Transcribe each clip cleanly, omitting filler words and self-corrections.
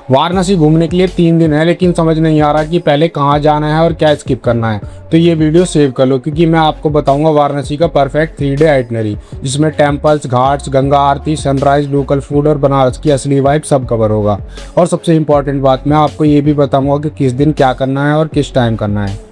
वाराणसी घूमने के लिए 3 दिन है, लेकिन समझ नहीं आ रहा कि पहले कहाँ जाना है और क्या स्किप करना है। तो ये वीडियो सेव कर लो, क्योंकि मैं आपको बताऊंगा वाराणसी का परफेक्ट 3 डे आइटनरी, जिसमें टेम्पल्स, घाट्स, गंगा आरती, सनराइज, लोकल फूड और बनारस की असली वाइब सब कवर होगा। और सबसे इम्पोर्टेंट बात, मैं आपको ये भी बताऊंगा कि किस दिन क्या करना है और किस टाइम करना है।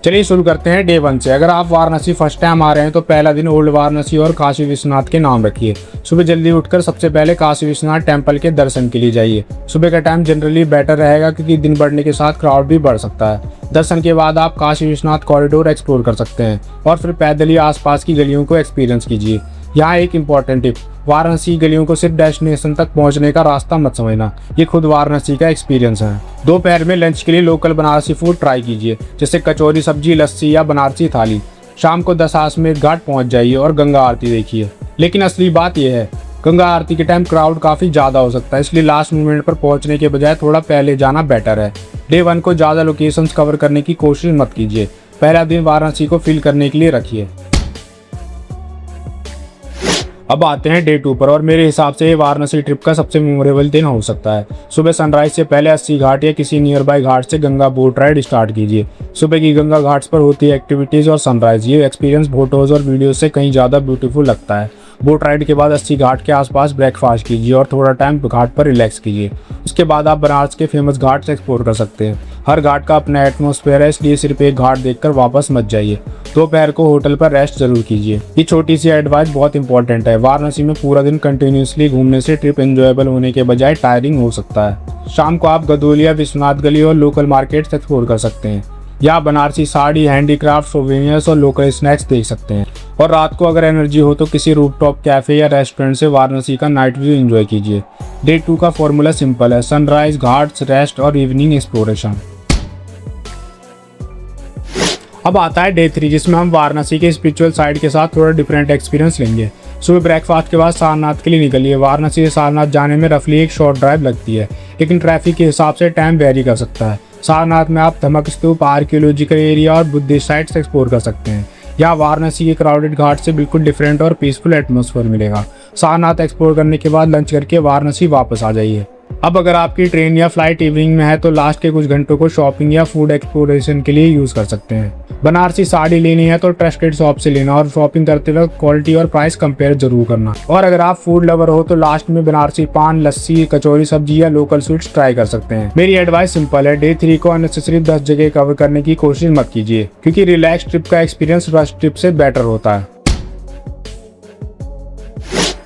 चलिए शुरू करते हैं डे 1 से। अगर आप वाराणसी फर्स्ट टाइम आ रहे हैं तो पहला दिन ओल्ड वाराणसी और काशी विश्वनाथ के नाम रखिए। सुबह जल्दी उठकर सबसे पहले काशी विश्वनाथ टेम्पल के दर्शन के लिए जाइए। सुबह का टाइम जनरली बेटर रहेगा, क्योंकि दिन बढ़ने के साथ क्राउड भी बढ़ सकता है। दर्शन के बाद आप काशी विश्वनाथ कॉरिडोर एक्सप्लोर कर सकते हैं और फिर पैदल ही आसपास की गलियों को एक्सपीरियंस कीजिए। यहाँ एक इम्पॉर्टेंट टिप, वाराणसी गलियों को सिर्फ डेस्टिनेशन तक पहुँचने का रास्ता मत समझना, ये खुद वाराणसी का एक्सपीरियंस है। दोपहर में लंच के लिए लोकल बनारसी फूड ट्राई कीजिए, जैसे कचौरी सब्जी, लस्सी या बनारसी थाली। शाम को 10 आश्वमेध घाट पहुँच जाइए और गंगा आरती देखिए। लेकिन असली बात यह है, गंगा आरती के टाइम क्राउड काफ़ी ज़्यादा हो सकता है, इसलिए लास्ट मोमेंट पर पहुँचने के बजाय थोड़ा पहले जाना बेटर है। डे 1 को ज़्यादा लोकेशंस कवर करने की कोशिश मत कीजिए, पहला दिन वाराणसी को फील करने के लिए रखिए। अब आते हैं डे 2 पर, और मेरे हिसाब से ये वाराणसी ट्रिप का सबसे मेमोरेबल दिन हो सकता है। सुबह सनराइज से पहले 80 घाट या किसी नियर बाय घाट से गंगा बोट राइड स्टार्ट कीजिए। सुबह की गंगा घाट्स पर होती है एक्टिविटीज़ और सनराइज, ये एक्सपीरियंस फोटोज़ और वीडियोज़ से कहीं ज़्यादा ब्यूटीफुल लगता है। बोट राइड के बाद 80 घाट के आसपास ब्रेकफास्ट कीजिए और थोड़ा टाइम घाट पर रिलैक्स कीजिए। उसके बाद आप बनारस के फेमस घाट्स एक्सप्लोर कर सकते हैं। हर घाट का अपना एटमॉस्फेयर है, इसलिए सिर्फ एक घाट देखकर वापस मत जाइए। दोपहर को होटल पर रेस्ट जरूर कीजिए। ये छोटी सी एडवाइस बहुत इंपॉर्टेंट है। वाराणसी में पूरा दिन कंटिन्यूसली घूमने से ट्रिप एंजॉयबल होने के बजाय टायरिंग हो सकता है। शाम को आप गदोलिया, विश्वनाथ गली और लोकल मार्केट्स एक्सप्लोर कर सकते हैं। या बनारसी साड़ी, हैंडीक्राफ्ट, सोवेनियर्स और लोकल स्नैक्स देख सकते हैं। और रात को अगर एनर्जी हो तो किसी रूफटॉप कैफे या रेस्टोरेंट से वाराणसी का नाइट व्यू एंजॉय कीजिए। डे 2 का फॉर्मूला सिंपल है, सनराइज, घाट्स, रेस्ट और इवनिंग एक्सप्लोरेशन। अब आता है डे 3, जिसमें हम वाराणसी के स्पिरिचुअल साइड के साथ थोड़ा डिफरेंट एक्सपीरियंस लेंगे। सुबह ब्रेकफास्ट के बाद सारनाथ के लिए निकलिए। वाराणसी से सारनाथ जाने में रफली एक शॉर्ट ड्राइव लगती है, लेकिन ट्रैफिक के हिसाब से टाइम वेरी कर सकता है। सारनाथ में आप धमक स्तूप, आर्कियोलॉजिकल एरिया और बुद्धिस्ट साइट्स एक्सप्लोर कर सकते हैं। यहाँ वाराणसी के क्राउडेड घाट से बिल्कुल डिफरेंट और पीसफुल एटमॉस्फेयर मिलेगा। सारनाथ एक्सप्लोर करने के बाद लंच करके वाराणसी वापस आ जाइए। अब अगर आपकी ट्रेन या फ्लाइट इवनिंग में है तो लास्ट के कुछ घंटों को शॉपिंग या फूड एक्सप्लोरेशन के लिए यूज कर सकते हैं। बनारसी साड़ी लेनी है तो ट्रस्टेड शॉप से लेना, और शॉपिंग करते वक्त क्वालिटी और प्राइस कंपेयर जरूर करना। और अगर आप फूड लवर हो तो लास्ट में बनारसी पान, लस्सी, कचौरी सब्जी या लोकल स्वीट्स ट्राई कर सकते हैं। मेरी एडवाइस सिंपल है, डे 3 को अननेसेसरी 10 जगह कवर करने की कोशिश मत कीजिए, क्योंकि रिलैक्स ट्रिप का एक्सपीरियंस रश ट्रिप से बेटर होता है।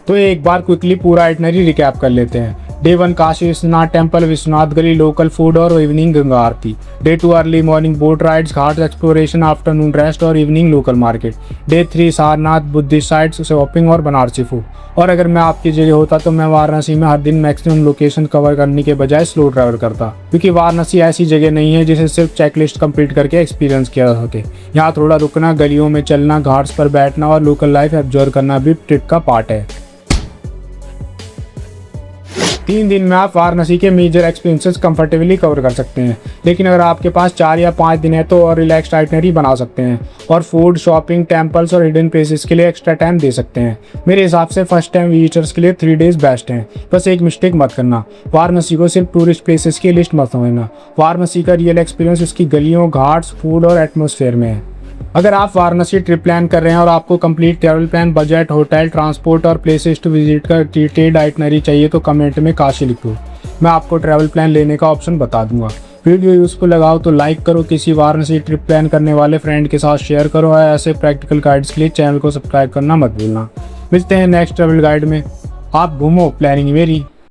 तो एक बार क्विकली पूरा आइटनरी रिकैप कर लेते हैं। Day 1 Kashi Vishwanath temple, Vishwanath Gali, local food और evening Ganga aarti. Day 2 early morning boat rides, ghat exploration, afternoon rest और evening local market. Day 3 Sarnath, Buddhist sites, shopping और बनारसी फूड। और अगर मैं आपकी जगह होता तो मैं वाराणसी में हर दिन मैक्सिमम लोकेशन कवर करने के बजाय स्लो ट्रैवल करता, क्योंकि वाराणसी ऐसी जगह नहीं है जिसे सिर्फ चेकलिस्ट कंप्लीट करके एक्सपीरियंस किया जा सके। यहाँ थोड़ा रुकना, गलियों में चलना, घाट्स पर बैठना और लोकल लाइफ ऑब्जर्व करना भी ट्रिप का पार्ट है। 3 दिन में आप वाराणसी के मेजर एक्सपीरियंसेस कंफर्टेबली कवर कर सकते हैं। लेकिन अगर आपके पास 4 या 5 दिन है तो और रिलैक्स्ड आइटनरी बना सकते हैं, और फूड, शॉपिंग, टेम्पल्स और हिडन प्लेसेस के लिए एक्स्ट्रा टाइम दे सकते हैं। मेरे हिसाब से फर्स्ट टाइम विजिटर्स के लिए 3 डेज बेस्ट हैं। बस एक मिस्टेक मत करना, वाराणसी को सिर्फ टूरिस्ट प्लेसेस की लिस्ट मत समझना। वाराणसी का रियल एक्सपीरियंस उसकी गलियों, घाट्स, फूड और एटमॉस्फेयर में है। अगर आप वाराणसी ट्रिप प्लान कर रहे हैं और आपको complete travel plan, budget, hotel, transport और प्लेसेस टू विजिट का डिटेल्ड आइटनरी चाहिए तो कमेंट में काशी लिखो, मैं आपको ट्रैवल प्लान लेने का ऑप्शन बता दूंगा। वीडियो यूजफुल लगाओ तो लाइक करो, किसी वाराणसी ट्रिप प्लान करने वाले फ्रेंड के साथ शेयर करो, और ऐसे प्रैक्टिकल गाइड्स के लिए चैनल को सब्सक्राइब करना मत भूलना। मिलते हैं नेक्स्ट ट्रैवल गाइड में। आप घूमो, प्लानिंग मेरी।